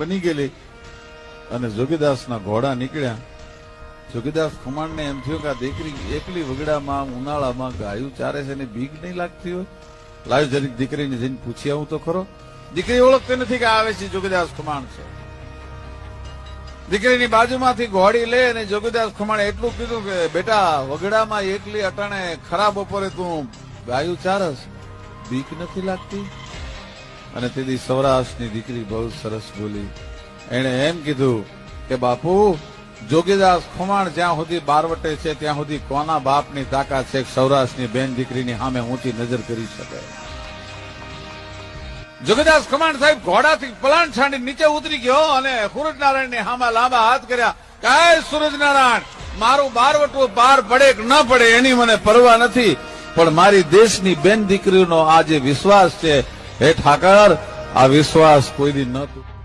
બની ગયેલી અને જોગીદાસના ઘોડા નીકળ્યા. જોગીદાસ ખુમાણને એમ થયું કે આ દીકરી એકલી વગડામાં ઉનાળામાં ગાયું ચારે છે ને બીક નહીં લાગતી હોય. લાવ્યો જરીક દીકરીને જઈને પૂછી આવું તો ખરો. દીકરી ઓળખતી નથી કે આવે છે જોગીદાસ ખુમાણ છે. દીકરીની બાજુમાંથી ઘોડી લે અને જોગીદાસ ખુમાણે એટલું કીધું કે બેટા વગડામાં એકલી અટાણે ખરા બપોરે તું ગાયું ચારસ, બીક નથી લાગતી? અને તેથી સૌરાષ્ટ્રની દીકરી બહુ સરસ બોલી. એણે એમ કીધું કે બાપુ જોગીદાસ ખુમાણ જ્યાં સુધી બારવટે છે ત્યાં સુધી કોના બાપની તાકાત છે સૌરાષ્ટ્રની બેન દીકરીની સામે ઊંચી નજર કરી શકે? જોગીદાસ ખુમાણ સાહેબ ઘોડાથી પલાણ છાંડી નીચે ઉતરી ગયો અને સૂરજનારાયણની સામે લાંબા હાથ કર્યા. કાય સૂરજનારાયણ, મારું બારવટું પાર પડે કે ન પડે એની મને પરવા નથી, પણ મારી દેશની બેન દીકરીનો આ જે વિશ્વાસ છે, હે ઠાકર, આ વિશ્વાસ કોઈ દી ન તૂટે.